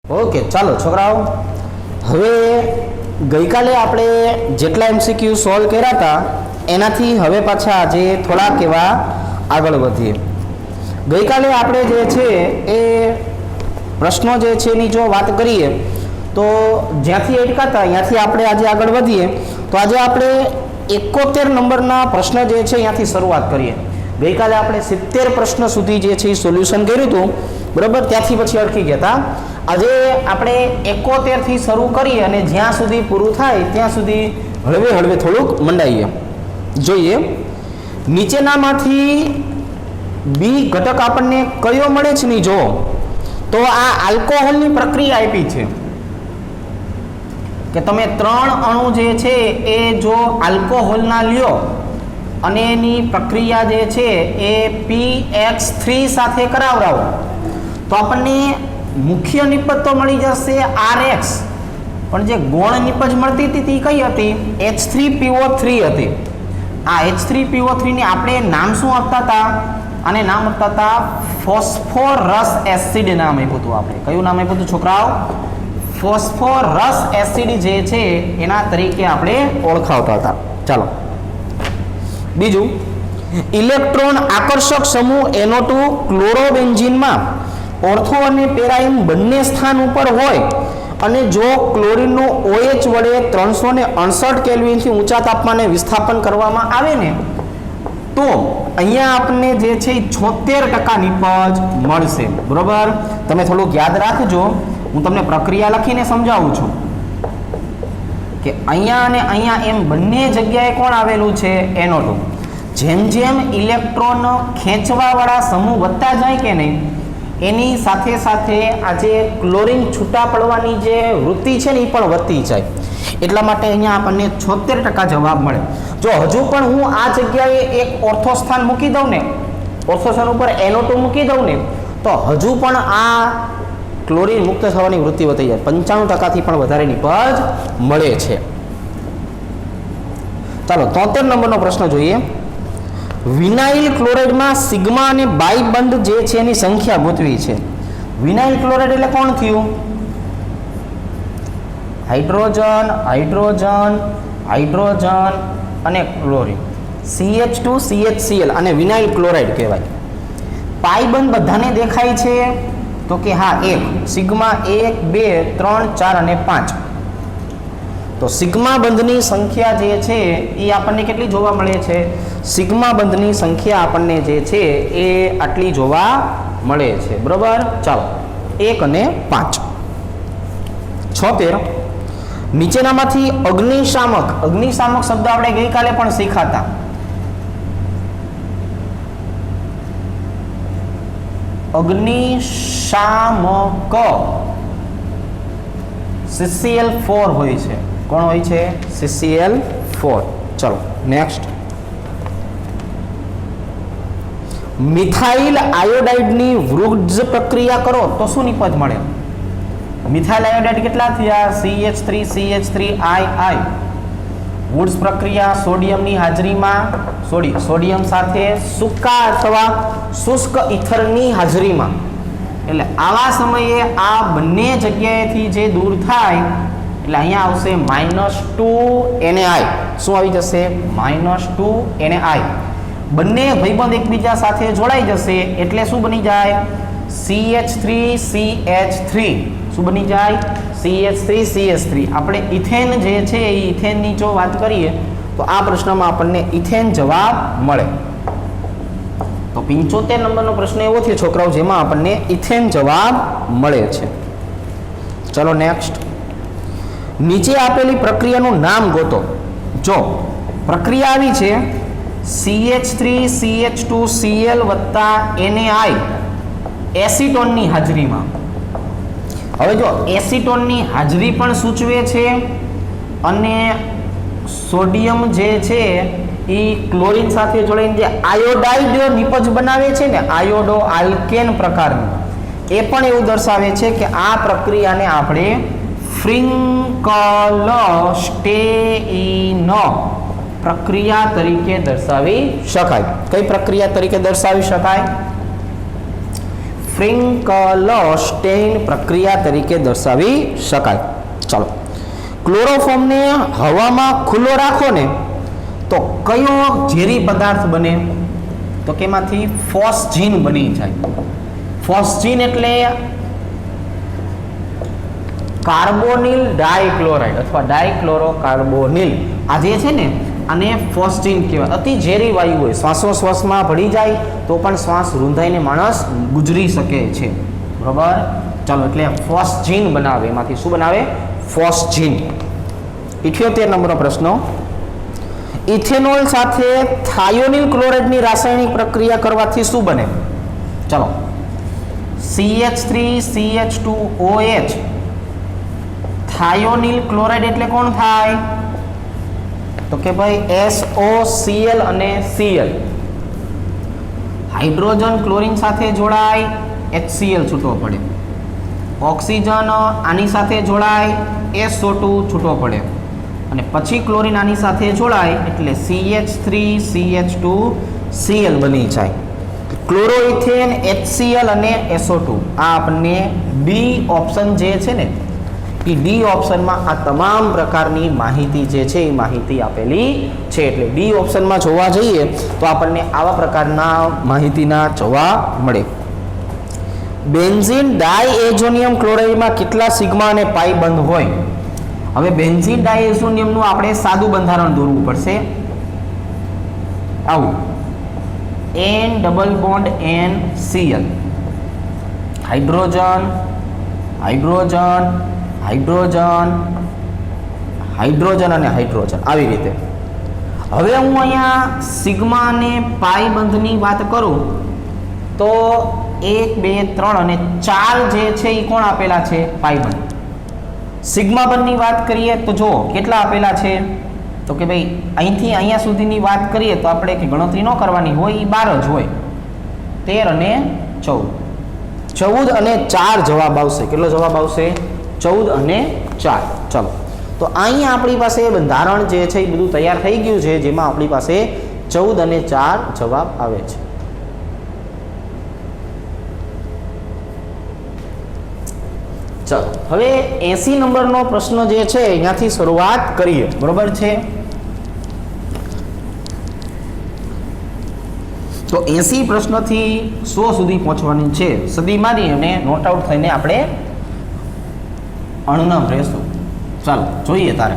Okay चलो छोकराओ हवे गई काले आपणे जेटला एमसीक्यू सॉल्व कर्या था एनाथी हवे पाछा आजे थोड़ा केवा आगळ वधीए। गई काले आपणे जे छे ए प्रश्नो जे छे एनी जो वात करीए तो ज्यांथी अटकाता अहींयाथी आपणे आजे आगळ वधीए। तो आजे आपणे 71 नंबरना प्रश्न जे छे अहींयाथी शरूआत करीए। गई काले आपणे 70 प्रश्न सुधी जे छे सोल्यूशन कर्युं हतुं बराबर, त्याथी पछी अटकी गया था। આજે આપણે 71 થી શરૂ કરીએ અને જ્યાં સુધી પૂરું થાય ત્યાં સુધી હળવે હળવે થોડુંક મંડાઈએ। જોઈએ નીચેનામાંથી બી ઘટક આપણને કયો મળે છે ની જો તો આ આલ્કોહોલની પ્રક્રિયા આપી છે કે તમે 3 અણુ જે છે એ જો આલ્કોહોલના લ્યો અને એની પ્રક્રિયા જે છે એ PX3 સાથે કરાવરાવો તો આપણને मुख्य निपज तो मळी जशे RX, पण जे गौण निपज मळती हती ती कई हती H3PO3 हती। आ H3PO3 ने आपणे नाम शुं आपता हता आने नाम आपता हता फॉस्फोरस एसिड नाम आप्युं हतुं। आपणे कयुं नाम आप्युं हतुं छोकराओ? फॉस्फोरस एसिड जे छे एना तरीके आपणे ओळखावता हता। चालो बीजुं इलेक्ट्रॉन आकर्षक समूह NO2 क्लोरोबेन्जीन में ऑर्थो और पेराइम बंने स्थान पर होय अने जो क्लोरीन नो OH वडे 368 केल्विन थी ऊंचा तापमाने विस्थापन करवामां आवे ने तो अहींया आपने जे छे 76% निपज मळशे। बरोबर, तमे थोडुं याद राखजो, हूँ तमने प्रक्रिया लखीने समजावुं छुं के अहींया अने अहींया एम बंने जग्याए कोण आवेलुं छे NO2। जेम जेम इलेक्ट्रॉन खेंचवावाळा समूह वधता जाय के नहीं एनी साथे साथे आज क्लोरीन छूटा पड़वानी जे वृत्ति है ने पण वधती जाए, एटला माटे अहींया आपणे 76% जवाब मळे। जो हजू पण हूँ आ जग्याए एक ऑर्थो स्थान मूकी दऊं ने, ऑर्थो स्थान पर NO2 मूकी दऊं ने तो हजू पण आ क्लोरीन मुक्त थवानी वृत्ति वधी जाए, 95% थी पण वधारे निपज मळे छे। चालो 73 नंबरनो प्रश्न जोईए। विनाइल क्लोराइड में सिग्मा और बाई बंध जे छे एनी संख्या गोतवी छे। विनाइल क्लोराइड एटले कोण थयुं? हाइड्रोजन हाइड्रोजन हाइड्रोजन अने क्लोरीन CH2 CHCl अने विनाइल क्लोराइड कहेवाय। पाई बंध बधाने देखाय छे तो कि हाँ एक सिग्मा 1 2 3 4 अने 5। तो सिग्मा बंधनी संख्या जे छे ए आपने केटली जोवा मळे छे? सिग्मा बंधनी संख्या आपने जे छे ए आटली जोवा मळे छे। बराबर, चलो 1 અને 5। 76 नीचेनामांथी अग्निशामक, अग्निशामक शब्द आपणे गई काले पण शीखाता। अग्निशामक CCl4 होय छे। कोण होय छे? CCl4। चलो नेक्स्ट। मिथाइल आयोडाइड नी वृज्ज प्रक्रिया करो तो शुं निपज मळे? मिथाइल आयोडाइड केटला थया? CH3CH3II। वुड्स प्रक्रिया सोडियम नी हाजरी में सोडियम साथे सूका अथवा शुष्क ईथर नी हाजरी में, એટલે આવા સમયે આ બંને જગ્યાએથી જે દૂર થાય એટલે અહીંયા આવશે -2 NaI। શું આવી જશે? -2 NaI। બંને ભાઈબંધ એકબીજા સાથે જોડાઈ જશે એટલે શું બની જાય? CH3CH3। શું બની જાય? CH3CH3। આપણે ઇથેન જે છે એ ઇથેનની જો વાત કરીએ તો આ પ્રશ્નમાં આપણને ઇથેન જવાબ મળે। तो 75 नंबर प्रश्न एवो थयो छोकराओ जेमां आपने इथेन जवाब मळे छे। चलो नेक्स्ट। नीचे आपेली प्रक्रियानुं नाम गोतो। जो प्रक्रिया आवी छे CH3CH2Cl NaI एसीटोननी हाजरीमां। हवे जो एसीटोननी हाजरी पण सूचवे छे अने सोडियम जे छे ई क्लोरीन साथे जोड़ीने जे आयोडाइड निपज बनावे छे ने आयोडो आल्केन प्रकारनुं ए पण एवुं दर्शावे छे कि आ प्रक्रियाने आपणे फ्रिंकल स्टेइन प्रक्रिया तरीके दर्शावी शकाय। कई प्रक्रिया तरीके दर्शावी शकाय? ફ્રિંકલસ્ટેઇન પ્રક્રિયા તરીકે દર્શાવી શકાય. ચાલો, ક્લોરોફોર્મને હવામાં ખુલ્લો રાખો ને તો કયો ઝેરી પદાર્થ બને? તો કે એમાંથી ફોસ્જીન બની જાય. ફોસ્જીન એટલે કાર્બોનિલ ડાયક્લોરાઇડ અથવા ડાયક્લોરોકાર્બોનિલ. આ જે છે ને આને ફોસ્જીન કહેવાય. અતિ ઝેરી વાયુ હોય, શ્વાસોશ્વાસમાં ભળી જાય તો પણ શ્વાસ રૂંધાઈને માણસ ગુજરી શકે છે. બરાબર? ચાલો, એટલે ફોસ્જીન બનાવે. એમાંથી શું બનાવે? ફોસ્જીન. 78 નંબરનો પ્રશ્ન. ઇથેનોલ સાથે થાયોનિલ ક્લોરાઇડની રાસાયણિક પ્રક્રિયા કરવાથી શું બને? ચલો, CH3CH2OH. થાયોનિલ ક્લોરાઇડ એટલે કોણ થાય? તો કે ભાઈ SOCl અને Cl. હાઇડ્રોજન ક્લોરીન સાથે જોડાય, HCl છૂટવો પડે. ઓક્સિજન આની સાથે જોડાય, SO2 છૂટવો પડે. અને પછી ક્લોરીન આની સાથે જોડાય એટલે CH3CH2Cl બની જાય. ક્લોરોઇથેન, HCl અને SO2. આ આપણને ડી ઓપ્શન જે છે ને એ ડી ઓપ્શનમાં આ તમામ પ્રકારની માહિતી જે છે એ માહિતી આપેલી છે. એટલે ડી ઓપ્શનમાં જોવા જઈએ તો આપણને આવા પ્રકારના માહિતીના જોવા મળે. બેન્ઝીન ડાયએઝોનિયમ ક્લોરાઇડમાં કેટલા સિગ્મા અને પાઈ બંધ હોય? હવે બેન્ઝીન ડાયએઝોનિયમનું આપણે સાદું બંધારણ દોરવું પડશે. આવું N double bond NCl. Hydrogen hydrogen hydrogen hydrogen અને હાઇડ્રોજન, આવી રીતે. હવે હું અહીંયા સિગ્મા અને પાઈ બંધની વાત કરું તો 1 2 3 અને 4 જે છે એ કોણ આપેલા છે? પાઈ બંધ. સિગ્મા બંધની વાત કરીએ તો જો કેટલા આપેલા છે? તો કે ભાઈ અહીંથી અહીંયા સુધીની વાત કરીએ તો આપણે કે ગણતરી ન કરવાની હોય, એ 12 જ હોય. 13 અને 14. 14 અને 4 જવાબ આવશે. કેટલો જવાબ આવશે? 14 અને 4. ચલો, તો અહીંયા આપણી પાસે બંધારણ જે છે એ બધું તૈયાર થઈ ગયું છે, જેમાં આપણી પાસે 14 અને 4 જવાબ આવે છે. ચલો, હવે 80 નંબરનો પ્રશ્ન જે છે અહીંયાથી શરૂઆત કરીએ. બરોબર છે? તો 80 પ્રશ્નથી 100 સુધી પહોંચવાની છે. સદી મારી અને નોટ આઉટ થઈને આપણે અણનમ રહેશું. ચાલો જોઈએ તારે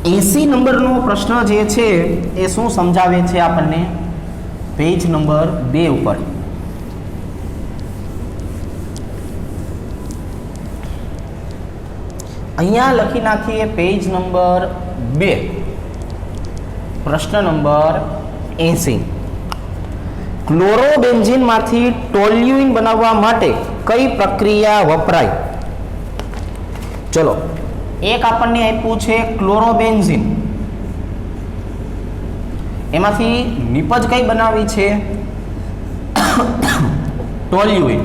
80 નંબરનો પ્રશ્ન જે છે એ શું સમજાવે છે આપણને? પેજ નંબર 2 ઉપર. અહીંયા લખી નાખીએ પેજ નંબર 2, પ્રશ્ન નંબર 80. ક્લોરોબેન્ઝીનમાંથી ટોલ્યુઇન બનાવવા માટે કઈ પ્રક્રિયા વપરાય? ચલો, એક આપણને આપ્યું છે ક્લોરોબેન્ઝીન, એમાંથી નિપજ કઈ બનાવી છે? ટોલ્યુઇન.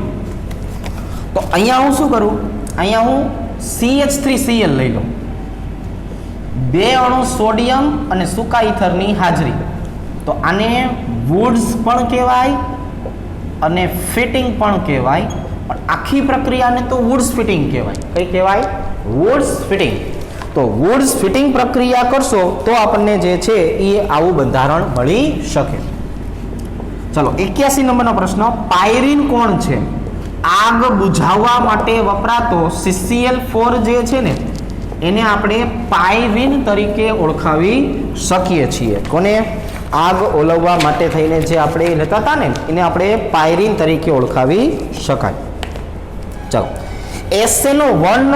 તો અહીંયા હું શું કરું? અહીંયા હું CH3Cl લઈ લો. 2 અણુ સોડિયમ અને સૂકા ઇથરની હાજરી. તો આને વુડ્સ પણ કહેવાય અને ફિટિંગ પણ કહેવાય, પણ આખી પ્રક્રિયાને તો વુડ્સ ફિટિંગ કહેવાય. કઈ કહેવાય? Woods fitting. તો વુડ્સ ફિટિંગ પ્રક્રિયા કરશો તો આપણને જે છે એ આવું બંધારણ મળી શકે. ચલો, 81 નંબરનો પ્રશ્ન. પાયરીન કોણ છે? આગ બુઝાવવા માટે વપરાતો CCl4 જે છે ને એને આપણે પાયરીન તરીકે ઓળખાવી શકીએ છીએ. કોને? આગ ઓલવવા માટે થઈને જે આપણે લેતા હતા ને એને આપણે પાયરીન તરીકે ઓળખાવી શકાય. ચાલો, SNO1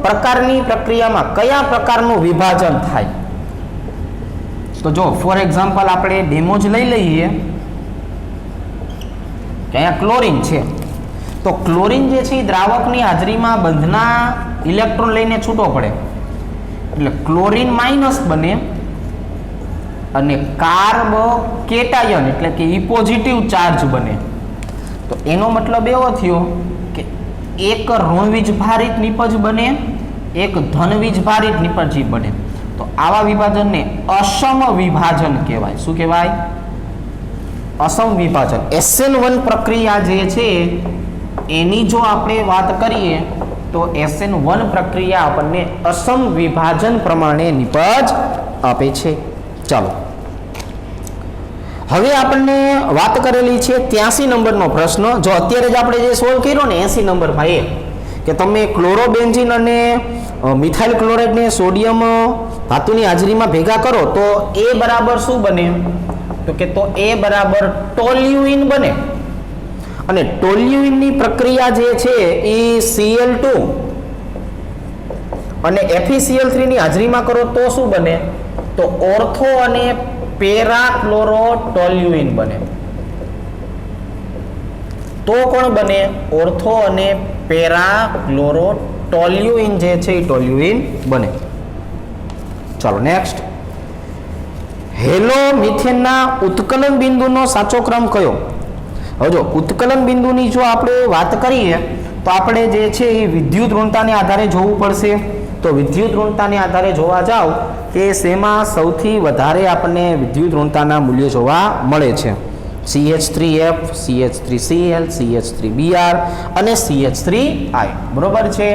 પ્રકારની પ્રક્રિયામાં કયા પ્રકારનું વિભાજન થાય? તો જો ફોર એક્ઝામ્પલ આપણે ડેમો જ લઈ લઈએ કે અહીંયા ક્લોરીન છે. તો ક્લોરીન જે છે એ દ્રાવકની હાજરીમાં બંધના ઇલેક્ટ્રોન લઈને છૂટો પડે એટલે ક્લોરીન માઇનસ બને અને કાર્બ કેટાયન એટલે કે ઈ પોઝિટિવ ચાર્જ બને. તો એનો મતલબ એવો થયો કે એક ઋણવીજ ભારિત નિપજ બને, એક ધનવીજ ભારિત નિપજ બને. તો આવા વિભાજનને અસમ વિભાજન કહેવાય. શું કહેવાય? અસમ વિભાજન SN1 પ્રક્રિયા જે છે એની જો આપણે વાત કરીએ તો SN1 પ્રક્રિયા આપણને અસમ વિભાજન પ્રમાણે નિપજ આપે છે. ચાલો હવે આપણને વાત કરેલી છે 83 નંબરનો પ્રશ્ન. જો અત્યારે જ આપણે જે સોલ્વ કર્યો ને 80 નંબર ભાઈ કે તમે ક્લોરોબેન્ઝીન અને મિથાઇલ ક્લોરાઇડને સોડિયમ ધાતુની હાજરીમાં ભેગા કરો તો એ બરાબર શું બને? તો કે તો એ બરાબર ટોલ્યુઇન બને. અને ટોલ્યુઇનની પ્રક્રિયા જે છે એ Cl2 અને FeCl3 ની હાજરીમાં કરો તો શું બને? તો ઓર્થો અને પેરાક્લોરોટોલ્યુઇન બને. તો કોણ બને? ઓર્થો અને પેરાક્લોરોટોલ્યુઇન જે છે એ ટોલ્યુઇન બને. ચાલો નેક્સ્ટ. હેલોમિથેનના ઉત્કલન બિંદુનો સાચો ક્રમ કયો? હવે જો ઉત્કલન બિંદુની જો આપણે વાત કરીએ તો આપણે જે છે એ વિદ્યુત ઋણતાને આધારે જોવું પડશે. તો વિદ્યુત ઋણતાને આધારે જોવા જાવ કે શેમાં સૌથી વધારે આપણને વિદ્યુત ઋણતાના મૂલ્યો જોવા મળે છે? CH3F, CH3Cl, CH3Br અને CH3I. બરોબર છે.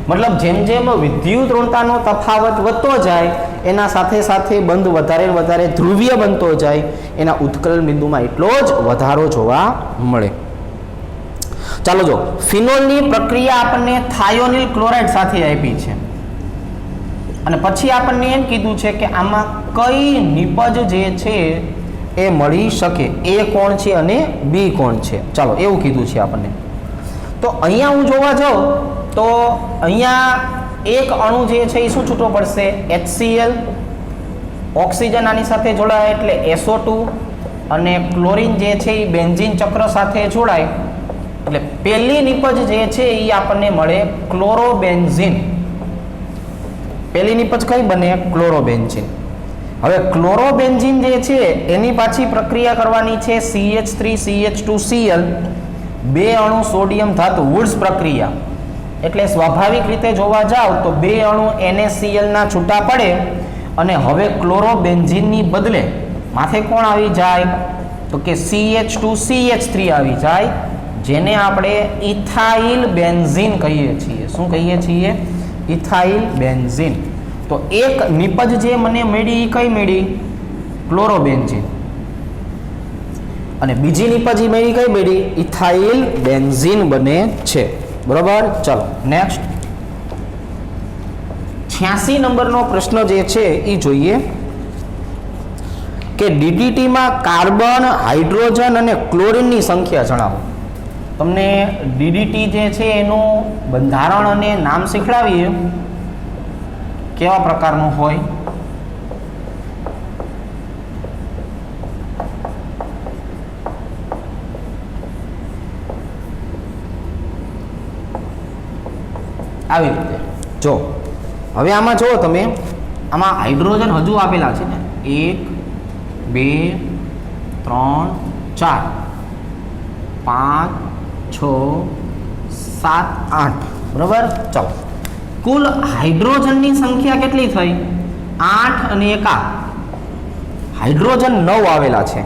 મતલબ જેમ જેમ વિદ્યુત ઋણતાનો તફાવત વધતો જાય એના સાથે સાથે બંધ વધારે ધ્રુવીય બનતો જાય એના ઉત્કલન બિંદુમાં એટલો જ વધારો જોવા મળે. ચાલો જો ફિનોલની પ્રક્રિયા આપણને થાયોનિલ ક્લોરાઇડ સાથે આપી છે અને પછી આપણને એમ કીધું છે કે આમાં કઈ નિપજ જે છે એ મળી શકે? એ કોણ છે અને બી કોણ છે? ચાલો એવું કીધું છે આપણને. તો અહીંયા હું જોવા જાઉં તો અહીંયા એક અણુ જે છે એ શું છૂટો પડશે? HCl. ઓક્સિજન આની સાથે જોડાય એટલે SO2 અને ક્લોરીન જે છે એ બેન્ઝીન ચક્ર સાથે જોડાય એટલે પહેલી નિપજ જે છે એ આપણને મળે ક્લોરોબેન્ઝીન. પહેલી નિપજ કઈ બને? ક્લોરોબેન્ઝીન. હવે ક્લોરોબેન્ઝીન જે છે એની પાછી પ્રક્રિયા કરવાની છે CH3CH2Cl. બે અણુ સોડિયમ ધાતુ વુડ્સ પ્રક્રિયા એટલે સ્વાભાવિક રીતે જોવા જાવ તો બે અણુ NaCl ના છૂટા પડે અને હવે ક્લોરોબેન્ઝીનની બદલે માથે કોણ આવી જાય? તો કે CH2CH3 આવી જાય જેને આપણે ઇથાઇલ બેન્ઝીન કહીએ છીએ. શું કહીએ છીએ? Ethyl benzene. તો એક નિપજ જે મને મળી કઈ મળી? ક્લોરોબેન્ઝીન. અને બીજી નિપજ મળી કઈ મળી? ઇથાઇલ બેન્ઝીન બને છે. બરોબર. ચાલો નેક્સ્ટ. 86 નંબરનો પ્રશ્ન જે છે એ જોઈએ કે DDTમાં કાર્બન, હાઇડ્રોજન અને ક્લોરીનની સંખ્યા જણાવો. તમને DDT જે છે એનું બંધારણ અને નામ શીખડાવીએ કેવા પ્રકારનું હોય. આવી રીતે જો હવે આમાં જુઓ તમે, આમાં હાઇડ્રોજન હજુ આપેલા છે ને 1 2 3 4 5 6 7 8 બરાબર. ચાલો કુલ હાઇડ્રોજનની સંખ્યા કેટલી થઈ? 8 અને 1 હાઇડ્રોજન 9 આવેલા છે.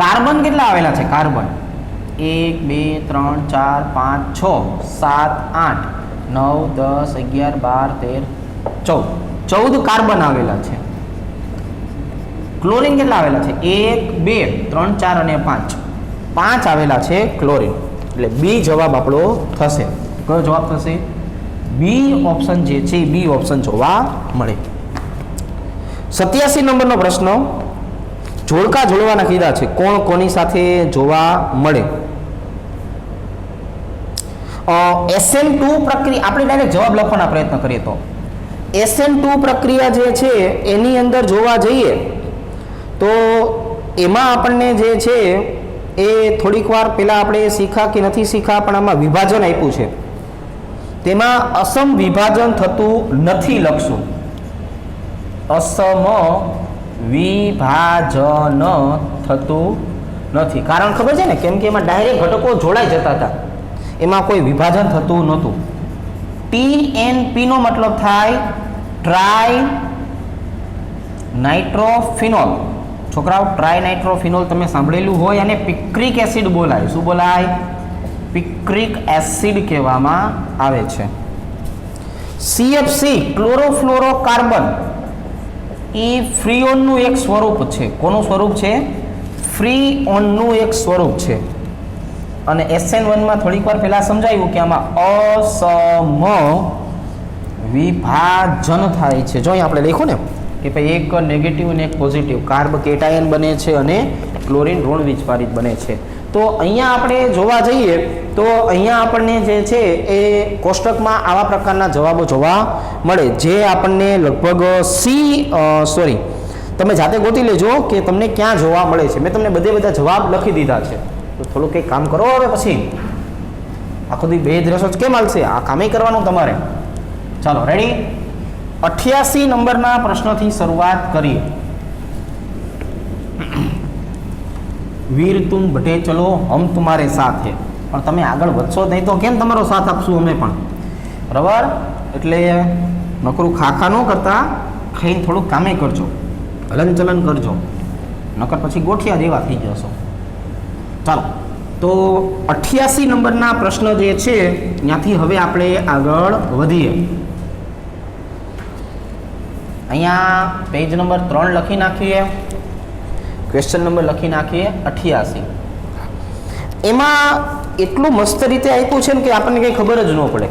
કાર્બન કેટલા આવેલા છે? કાર્બન 1 2 3 4 5 6 7 8 9 10 11 12 13 14 કાર્બન આવેલા છે. ક્લોરીન કેટલા આવેલા છે? 1 2 3 4 અને 5 આવેલા છે ક્લોરીન. એટલે બી જવાબ આપણો થશે. કયો જવાબ થશે? બી ઓપ્શન જે છે બી ઓપ્શન જોવા મળે. 87 નંબરનો પ્રશ્ન. જોડકા જોડવાના કીધા છે. કોણ કોની સાથે જોવા મળે? SN2 પ્રક્રિયા આપણે ડાયરેક્ટ જવાબ લખવાના પ્રયત્ન કરીએ તો SN2 પ્રક્રિયા જે છે એની અંદર જોવા જઈએ તો એમાં આપણને જે છે એ થોડીક વાર પહેલાં આપણે શીખા કે નથી શીખા પણ આમાં વિભાજન આપ્યું છે. તેમાં અસમ વિભાજન થતું નથી લખશું. અસમ વિભાજન થતું નથી. કારણ ખબર છે ને? કેમ કે એમાં ડાયરેક્ટ ઘટકો જોડાઈ જતા હતા. એમાં કોઈ વિભાજન થતું નહોતું. TNP નો મતલબ થાય ટ્રાય નાઇટ્રોફિનોલ છોકરાઓ ટ્રાયનાઇટ્રોફિનોલ તમે સાંભળેલું હોય અને પિક્રિક એસિડ બોલાય. શું બોલાય? પિક્રિક એસિડ કહેવામાં આવે છે. CFC ક્લોરોફ્લોરોકાર્બન એ ફ્રીઓનનું એક સ્વરૂપ છે. કોનું સ્વરૂપ છે? ફ્રીઓનનું એક સ્વરૂપ છે. અને SN1 માં થોડીક વાર પહેલા સમજાયું કે આમાં અસમ વિભાજન થાય છે. જો અહીં આપણે લખ્યું ને કે ભાઈ એક નેગેટિવ અને એક પોઝિટિવ કાર્બ કેટાયન બને છે અને ક્લોરીન ઋણ વિસ્ફારિત બને છે. તો અહીંયા આપણે જોવા જઈએ તો અહીંયા આપણને જે છે એ કોષ્ટકમાં આવા પ્રકારના જવાબો જોવા મળે, જે આપણને લગભગ તમે જાતે ગોતી લેજો કે તમને ક્યાં જોવા મળે છે. મેં તમને બધા જવાબ લખી દીધા છે. તો થોડું કંઈક કામ કરો. હવે પછી આખો દી બે જ રહેશો કેમ હાલશે? આ કામે કરવાનું તમારે. ચાલો રેડી. 88 નંબરના પ્રશ્નથી શરૂઆત કરીએ. વીર તુમ બઢે ચલો હમ તુમારે સાથ હે. પણ તમે આગળ વધશો નહીં તો કેમ તમારો સાથ આપશું અમે પણ? બરાબર? એટલે નકરું ખાખા ન કરતા ખાઈને થોડુંક કામે કરજો, હલનચલન કરજો, નકર પછી ગોઠિયા જેવા થઈ જશો. ચાલો, તો 88 નંબરના પ્રશ્ન જે છે ત્યાંથી હવે આપણે આગળ વધીએ. અહીંયા પેજ નંબર 3 લખી નાખીએ, ક્વેશ્ચન નંબર લખી નાખીએ 88. એમાં એટલું મસ્ત રીતે આપ્યું છે ને કે આપણને કંઈ ખબર જ ન પડે.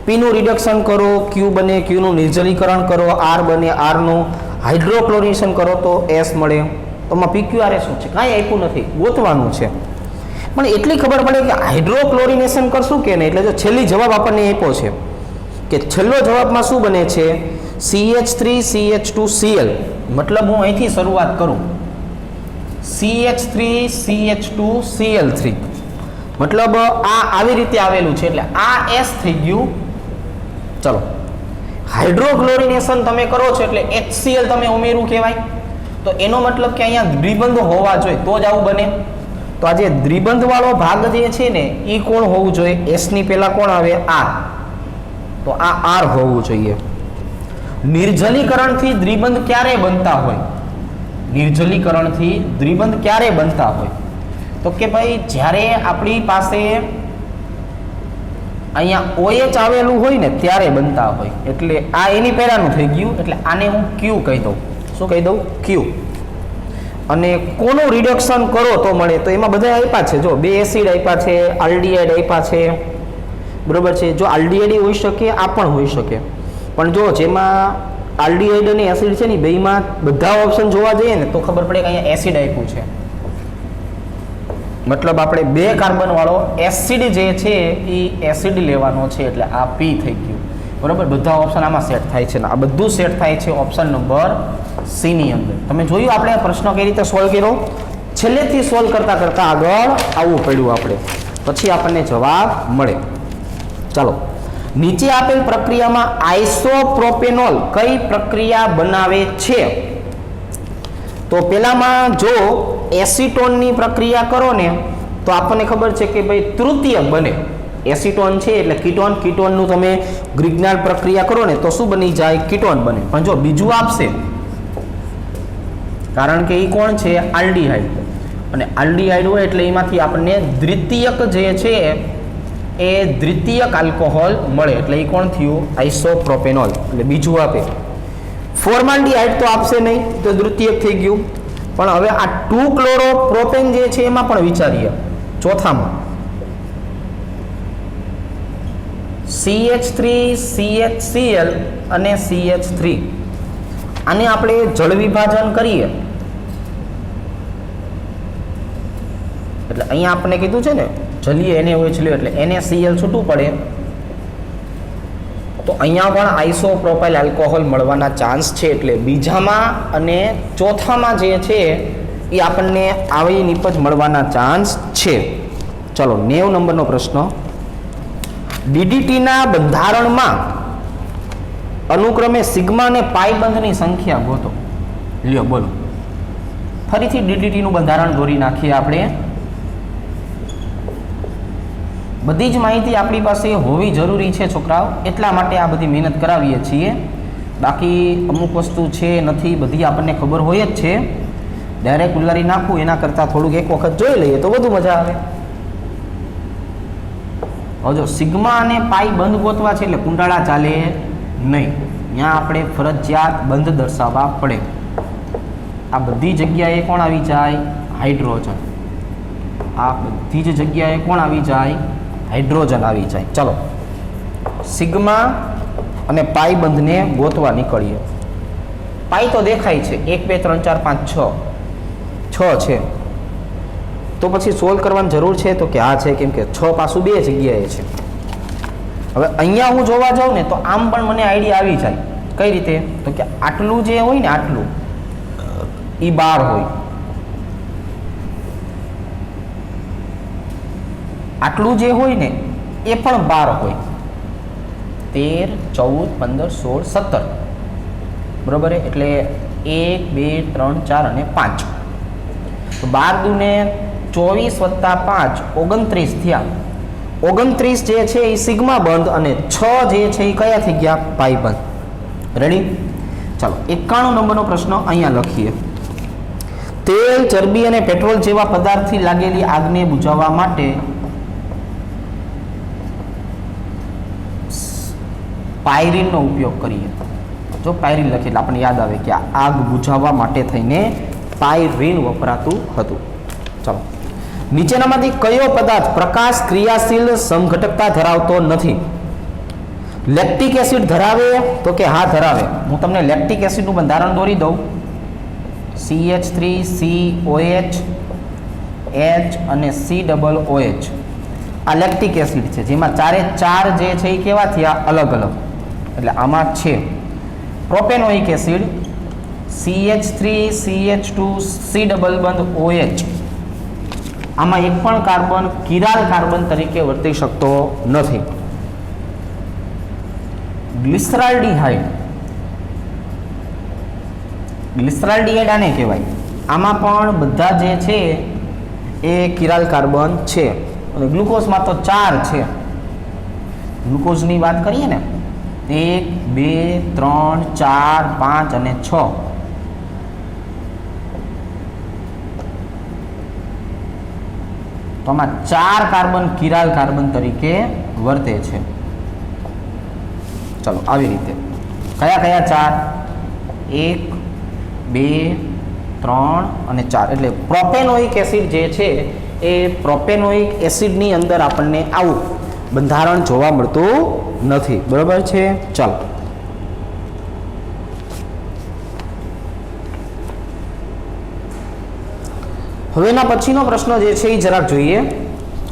પીનું રિડક્શન કરો, ક્યુ બને, ક્યુનું નિર્જલીકરણ કરો, આર બને, આરનું હાઇડ્રોક્લોરિનેશન કરો તો એસ મળે. તો આમાં PQRS શું છે? કાંઈ આપ્યું નથી, ગોતવાનું છે. પણ એટલી ખબર પડે કે હાઇડ્રોક્લોરિનેશન કરશું કે નહીં. એટલે જો છેલ્લી જવાબ આપણને આપ્યો છે કે છેલ્લો જવાબમાં શું બને છે? CH3CH2Cl. મતલબ હું અહીંથી શરૂઆત કરું, CH3CH2Cl3. મતલબ આ આવી રીતે આવેલું છે એટલે આ S થઈ ગયું. ચલો, હાઇડ્રોક્લોરિનેશન તમે કરો છો એટલે HCl તમે ઉમેરું કહેવાય. તો એનો મતલબ કે અહીંયા દ્વિબંધ હોવા જોઈએ તો જ આવું બને. તો આ જે દ્વિબંધ વાળો ભાગ જે છે ને એ કોણ હોવું જોઈએ? S ની પહેલા કોણ આવે? R. તો આ R હોવું જોઈએ. નિર્જલીકરણથી દ્વિબંધ ક્યારે બનતા હોય? નિર્જલીકરણથી દ્વિબંધ ક્યારે બનતા હોય? તો કે ભાઈ જ્યારે આપણી પાસે અહીંયા OH આવેલું હોય ને ત્યારે બનતા હોય. એટલે આ એની પહેલાનું થઈ ગયું એટલે આને હું Q કહી દઉં. શું કહી દઉં? Q. અને કોનું રિડક્શન કરો તો મળે? તો એમાં બધા આપ્યા છે. જો બે એસિડ આપ્યા છે, આલ્ડીહાઇડ આપ્યા છે, બરોબર છે. જો આલ્ડીહાઇડ હોઈ શકે, આ પણ હોઈ શકે. પણ જો જેમાં આલ્ડીહાઇડ અને એસિડ છે ને બેમાં બધા ઓપ્શન જોવા જઈએ ને તો ખબર પડે કે અહીંયા એસિડ આપ્યું છે. મતલબ આપણે 2 કાર્બન વાળો એસિડ જે છે એ એસિડ લેવાનો છે એટલે આ P થઈ ગયું. બરાબર? બધા ઓપ્શન આમાં સેટ થાય છે ને આ બધું સેટ થાય છે ઓપ્શન નંબર C ની અંદર. તમે જોયું આપણે પ્રશ્ન કઈ રીતે સોલ્વ કર્યો? છેલ્લેથી સોલ્વ કરતા આગળ આવવું પડ્યું આપણે, પછી આપણને જવાબ મળે. ચાલો, નીચે આપેલ પ્રક્રિયામાં આઇસોપ્રોપેનોલ કઈ પ્રક્રિયા બનાવે છે? તો પેલામાં જો એસિટોનની પ્રક્રિયા કરો ને તો આપણને ખબર છે કે ભાઈ તૃતીયક બને. એસિટોન છે એટલે કીટોન, કીટોનનું તમે ગ્રિગ્નાલ પ્રક્રિયા કરો ને તો શું બની જાય? કીટોન બને. પણ જો બીજું આપશે, કારણ કે એ કોણ છે? આલ્ડીહાઇડ. અને આલ્ડીહાઇડ હોય એટલે એમાંથી આપણને દ્વિતીયક જે છે એ દ્વિતીયક આલ્કોહોલ મળે એટલે એ કોણ થયું? આઇસોપ્રોપેનોલ. એટલે બીજું આપે. ફોર્માલ્ડીહાઇડ તો આપશે નહીં તો દ્વિતીયક થઈ ગયું. પણ હવે આ 2-ક્લોરોપ્રોપેન જે છે એમાં પણ વિચારીએ. ચોથામાં CH3 CHCl અને CH3. આને આપણે જળ વિભાજન કરીએ એટલે અહીંયા આપણને કીધું છે ને જલીય NaOH લ્યો એટલે NaCl છૂટું પડે. તો અહીંયા પણ આઇસોપ્રોપાઇલ આલ્કોહોલ મળવાના ચાન્સ છે. એટલે બીજામાં અને ચોથામાં જે છે એ આપણને આવી નિપજ મળવાના ચાન્સ છે. ચલો, 90 નંબરનો પ્રશ્ન. DDTના બંધારણમાં અનુક્રમે સિગ્મા અને પાઈ બંધની સંખ્યા ગોતો. લ્યો બોલો. ફરીથી DDTનું બંધારણ દોરી નાખીએ આપણે. બધી જ માહિતી આપણી પાસે હોવી જરૂરી છે છોકરાઓ, એટલા માટે આ બધી મહેનત કરાવીએ છીએ. બાકી અમુક વસ્તુ છે નથી બધી આપણને ખબર હોય જ છે. ડાયરેક્ટ ઉલારી નાખવું એના કરતાં થોડુંક એક વખત જોઈ લઈએ તો વધુ મજા આવે. હવે જો સિગ્મા અને પાઈ બંધ ગોતવા છે એટલે કુંડાળા ચાલે નહીં. ત્યાં આપણે ફરજિયાત બંધ દર્શાવવા પડે. આ બધી જગ્યાએ કોણ આવી જાય? હાઇડ્રોજન. આ બધી જ જગ્યાએ કોણ આવી જાય? હાઇડ્રોજન આવી જાય. ચલો સિગ્મા અને પાઈ બંધને ગોતવા નીકળીએ. પાઈ તો દેખાય છે 1 2 3 4 5 6 છે. તો પછી સોલ્વ કરવાની જરૂર છે તો કે હા છે, કેમ કે 6 પાછું બે જગ્યાએ છે. હવે અહીંયા હું જોવા જાઉં ને તો આમ પણ મને આઈડિયા આવી જાય. કઈ રીતે? તો કે આટલું જે હોય ને આટલું એ 12 હોય, આટલું જે હોય ને એ પણ 12 હોય. 13 14 15 16 17 બરોબર. એટલે 1 2 3 4 અને 5. તો 12 દુને 24 + 5 29 થયા. 29 જે છે એ સિગ્મા બંધ અને 6 જે છે એ કયા થઈ ગયા? પાઈ બંધ. રેડી? ચાલો 91 નંબરનો પ્રશ્ન અહીંયા લખીએ. તેલ, ચરબી અને પેટ્રોલ જેવા પદાર્થથી લાગેલી આગને બુઝાવવા માટે પાયરીનનો ઉપયોગ કરીએ. જો પાયરીન લખીએ એટલે આપણને યાદ આવે કે આગ બુઝાવવા માટે થઈને પાયરીન વપરાતું હતું. ચાલો નીચેનામાંથી કયો પદાર્થ પ્રકાશ ક્રિયાશીલ સમઘટકતા ધરાવતો નથી? લેક્ટિક એસિડ ધરાવે? તો કે હા ધરાવે. હું તમને લેક્ટિક એસિડનું બંધારણ દોરી દઉં. CH3COH H અને COOH આ લેક્ટિક એસિડ છે, જેમાં ચારે ચાર જે છે એ કેવા થયા? અલગ અલગ. એટલે આમાં છે propanoic acid CH3CH2 C double બંધ OH. આમાં એક પણ કાર્બન કિરાલ કાર્બન તરીકે વર્તી શકતો નથી. ગ્લિસરાલ્ડિહાઇડ, ગ્લિસરાલ્ડિહાઇડ આને કહેવાય. આમાં પણ બધા જે છે એ કિરાલ કાર્બન છે. અને ગ્લુકોઝમાં તો 4 છે. ગ્લુકોઝની વાત કરીએ ને 1 2 3 4 5 અને 6. તો આમાં 4 કાર્બન કિરાલ કાર્બન તરીકે વર્તે છે. ચલો આવી રીતે કયા કયા 4? 1 2 3 અને 4. એટલે પ્રોપેનોઇક એસિડ જે છે એ પ્રોપેનોઇક એસિડની અંદર આપણને આવું બંધારણ જોવા મળતું નથી. બરાબર છે? ચાલો હવે એના પછીનો પ્રશ્ન જે છે એ જરાક જોઈએ.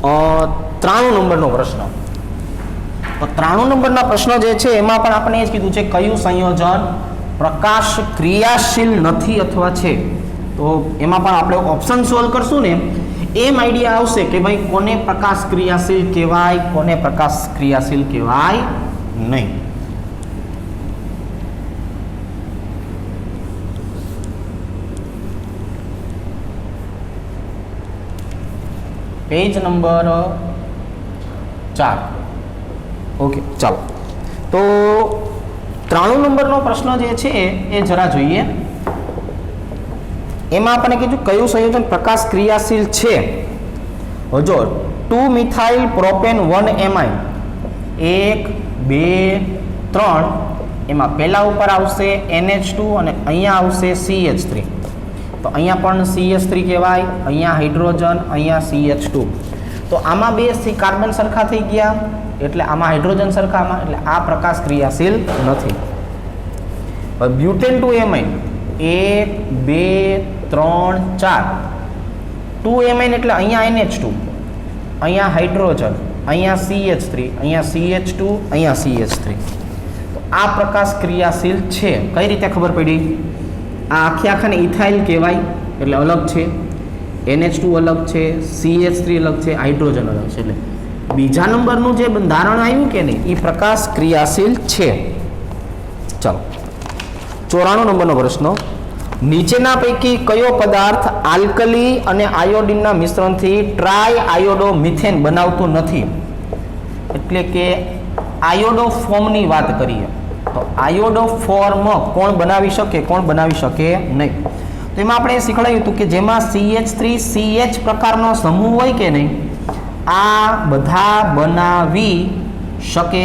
93 નંબરનો પ્રશ્ન. તો 93 નંબરના પ્રશ્ન જે છે એમાં પણ આપણે એ જ કીધું છે કયું સંયોજન પ્રકાશ ક્રિયાશીલ નથી અથવા છે. તો એમાં પણ આપણે ઓપ્શન સોલ્વ કરશું ને એમ આઈડિયા આવશે કે ભાઈ કોને પ્રકાશ ક્રિયાશીલ કહેવાય, કોને પ્રકાશ ક્રિયાશીલ કહેવાય નહીં. Page number 4. ઓકે ચાલો તો 93 નંબરનો પ્રશ્ન જે છે એ જરા જોઈએ. એમાં આપણને કીધું કયું સંયોજન પ્રકાશ ક્રિયાશીલ છે. જો 2 મિથાઇલ પ્રોપેન 1 એમાઇન 1 2 3 એમાં પહેલા ઉપર આવશે NH2 અને અહીંયા આવશે CH3. તો અહીંયા પણ CH3 કહેવાય, અહીંયા હાઇડ્રોજન, અહીંયા CH2. તો આમાં બે કાર્બન સરખા થઈ ગયા એટલે આમાં હાઇડ્રોજન સરખામાં, એટલે આ પ્રકાશ ક્રિયાશીલ નથી. હવે બ્યુટેન 2 એમાઇન 1 2 3 4 2 એમાઇન એટલે અહીંયા NH2, અહીંયા હાઇડ્રોજન, અહીંયા CH3, અહીંયા CH2, અહીંયા CH3. તો આ પ્રકાશ ક્રિયાશીલ છે. કઈ રીતે ખબર પડી? આ આખાને ઇથાઇલ કહેવાય એટલે અલગ છે, NH2 અલગ છે, CH3 અલગ છે, હાઇડ્રોજન અલગ છે. એટલે બીજા નંબરનું જે બંધારણ આવ્યું કે નહીં એ પ્રકાશ ક્રિયાશીલ છે. ચાલો 94 નંબરનો પ્રશ્ન. નીચેના પૈકી કયો પદાર્થ આલ્કલી અને આયોડિનના મિશ્રણથી ટ્રાય આયોડો મિથેન બનાવતું નથી? એટલે કે આયોડો ફોર્મની વાત કરીએ તો આયોડો ફોર્મ કોણ બનાવી શકે, કોણ બનાવી શકે નહીં? તો તો એમાં આપણે શીખવાડ્યું હતું કે જેમાં CH3CH પ્રકારનો સમૂહ હોય કે નહીં, આ બધા બનાવી શકે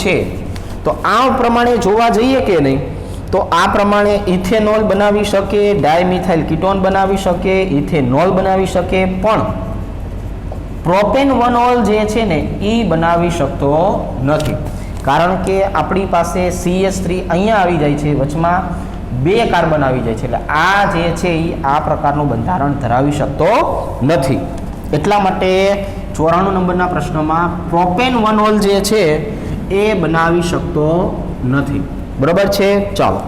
છે. તો આ પ્રમાણે જોવા જઈએ કે નહીં, તો આ પ્રમાણે ઇથેનોલ બનાવી શકે, ડાયમિથાઇલ કીટોન બનાવી શકે, ઇથેનોલ બનાવી શકે, પણ પ્રોપેનવનોલ જે છે ને એ બનાવી શકતો નથી. કારણ કે આપણી પાસે CH3 અહીંયા આવી જાય છે, વચમાં 2 કાર્બન આવી જાય છે, એટલે આ જે છે એ આ પ્રકારનું બંધારણ ધરાવી શકતો નથી. એટલા માટે 94 નંબરના પ્રશ્નમાં પ્રોપેનવનોલ જે છે એ બનાવી શકતો નથી. બરાબર છે. ચાલો,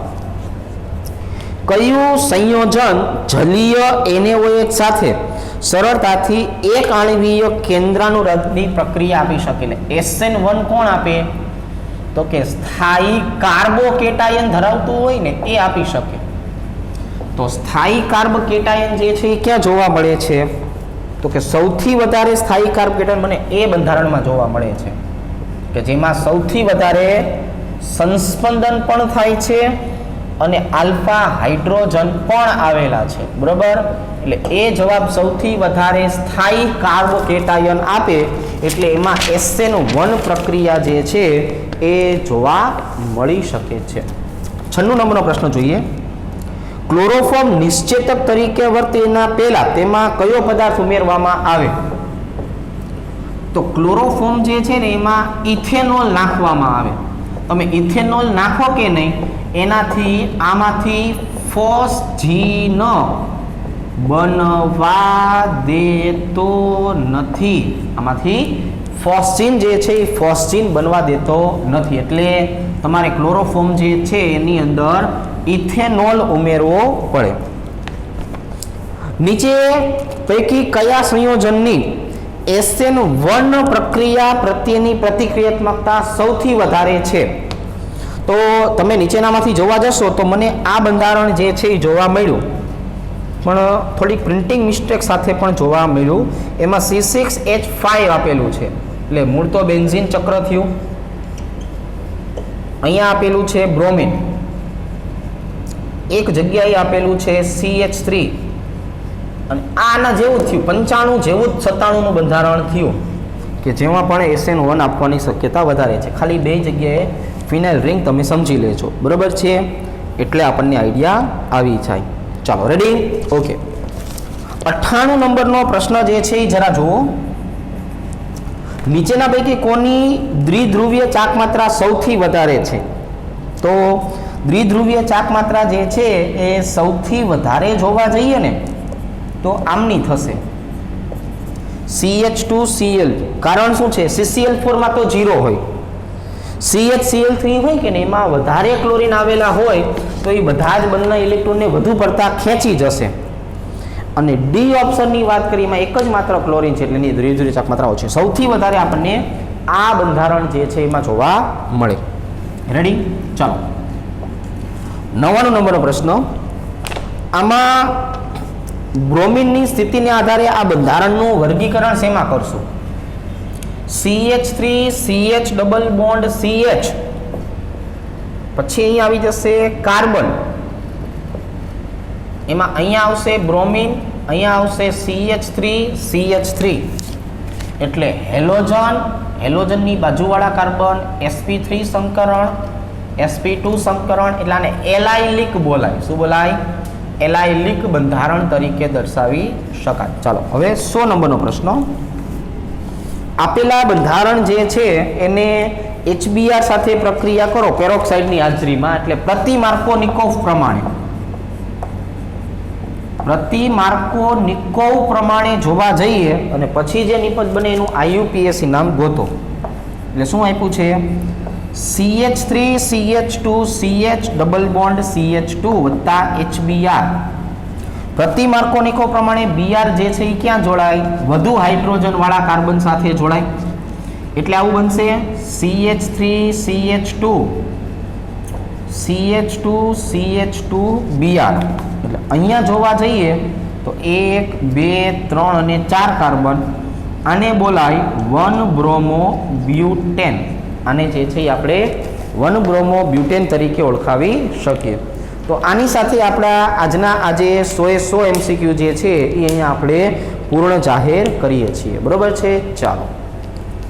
કયું સંયોજન જલીય NaOH સાથે સરળતાથી એક આણ્વીય કેન્દ્રાનુરોધની પ્રક્રિયા આપી શકે? SN1 કોણ આપે? તો કે સ્થાયી કાર્બોકેટાયન ધરાવતું હોય ને એ આપી શકે. તો સ્થાયી કાર્બોકેટાયન જે છે એ ક્યાં જોવા મળે છે? તો કે સૌથી વધારે સ્થાયી કાર્બોકેટાયન મને એ બંધારણમાં જોવા મળે છે કે જેમાં સૌથી વધારે સંસ્પંદન પણ થાય છે અને આલ્ફા હાઇડ્રોજન પણ આવેલા છે. બરોબર, એટલે એ જવાબ સૌથી વધારે સ્થાયી કાર્બોકેટાયન આપે, એટલે એમાં SN1 પ્રક્રિયા જે છે એ જોવા મળી શકે છે. 96 નંબરનો પ્રશ્ન જોઈએ. ક્લોરોફોર્મ નિશ્ચેતક તરીકે વર્તે એના પહેલા તેમાં કયો પદાર્થ ઉમેરવામાં આવે? તો ક્લોરોફોર્મ જે છે ને એમાં ઇથેનોલ નાખવામાં આવે. તમે ઇથેનોલ નાખો કે નહીં, એનાથી આમાંથી ફોસ્જીન બનવા દેતો નથી. આમાંથી ફોસ્જીન જે છે એ ફોસ્જીન બનવા દેતો નથી. એટલે તમારે ક્લોરોફોર્મ જે છે એની અંદર ઇથેનોલ ઉમેરવો પડે. નીચે પૈકી કયા સંયોજનની SN1 પ્રક્રિયા પ્રત્યેની પ્રતિક્રિયાત્મકતા સૌથી વધારે છે? તો તમે નીચેનામાંથી જોવા જશો તો મને આ બંધારણ જે છે એ જોવા મળ્યું, પણ થોડીક પ્રિન્ટિંગ મિસ્ટેક સાથે પણ જોવા મળ્યું. એમાં C6H5 આપેલું છે, એટલે મૂળ તો બેન્ઝીન ચક્ર થયું. અહીંયા આપેલું છે બ્રોમિન, એક જગ્યાએ આપેલું છે CH3, અને આના જેવું થયું 95 જેવું જ 97નું બંધારણ થયું કે જેમાં પણ SN1 આપવાની શક્યતા વધારે છે. ખાલી 2 જગ્યાએ ફિનાઇલ રિંગ તમે સમજી લેજો. બરાબર છે, એટલે આપણને આઈડિયા આવી જાય. ચાલો, રેડી? ઓકે. 98 નંબરનો પ્રશ્ન જે છે એ જરા જુઓ. નીચેના પૈકી કોની દ્વિધ્રુવીય ચાક માત્રા સૌથી વધારે છે? તો દ્વિધ્રુવીય ચાક માત્રા જે છે એ સૌથી વધારે જોવા જઈએ ને તો આમની થશે CH2Cl. કારણ શું છે? CCl4 માં તો 0 હોય, CHCl3 હોય કે ને એમાં વધારે ક્લોરીન આવેલા હોય તો એ બધા જ બંને ઇલેક્ટ્રોનને વધુ પડતા ખેંચી જશે. અને ડી ઓપ્શનની વાત કરીએ એમાં એક જ માત્ર ક્લોરીન છે, એટલે એની દ્વિધ્રુવીય ચાક માત્રા ઓછી. સૌથી વધારે આપણને આ બંધારણ જે છે એમાં જોવા મળે. રેડી? ચાલો, 99 નંબરનો પ્રશ્ન. આમાં બ્રોમિનની સ્થિતિને આધારે આ બંધારણનું વર્ગીકરણ શેમાં કરશું? CH3 CH double bond CH, પછી અહીંયા આવી જશે કાર્બન, એમાં અહીંયા આવશે બ્રોમિન, અહીંયા આવશે CH3 CH3, એટલે હેલોજન, હેલોજનની બાજુવાળા કાર્બન, sp3 સંકરણ, sp2 સંકરણ, એટલે આને એલાઇલિક બોલાય. શું બોલાય? એલાઇલિક બંધારણ તરીકે દર્શાવી શકાય. ચાલો, હવે 100 નંબરનો પ્રશ્ન. આપેલા બંધારણ જે છે એને HBr સાથે પ્રક્રિયા કરો પેરોક્સાઇડની હાજરીમાં, એટલે પ્રતિ માર્કોનિકોવ પ્રમાણે જોવા જઈએ અને પછી જે નિપજ બને એનું IUPAC નામ ગોતો. એટલે શું આપ્યું છે? CH3 CH2 CH double bond CH2 વત્તા HBr. પ્રતિ માર્કોનિકો પ્રમાણે Br જે છે એ ક્યાં જોડાય? વધુ હાઇડ્રોજન વાળા કાર્બન સાથે જોડાય. એટલે આવું બનશે CH3 CH2 CH2 CH2 Br. એટલે અહીંયા જોવા જઈએ તો 1 2 3 અને 4 કાર્બન, આને બોલાય 1 બ્રોમો બ્યુટેન. આને જે છે આપણે વન બ્રોમો બ્યુટેન તરીકે ઓળખાવી શકીએ. તો આની સાથે આપણા આજના આજે 100 MCQ જે છે એ અહીંયા આપણે પૂર્ણ જાહેર કરીએ છીએ. બરોબર છે. ચાલો.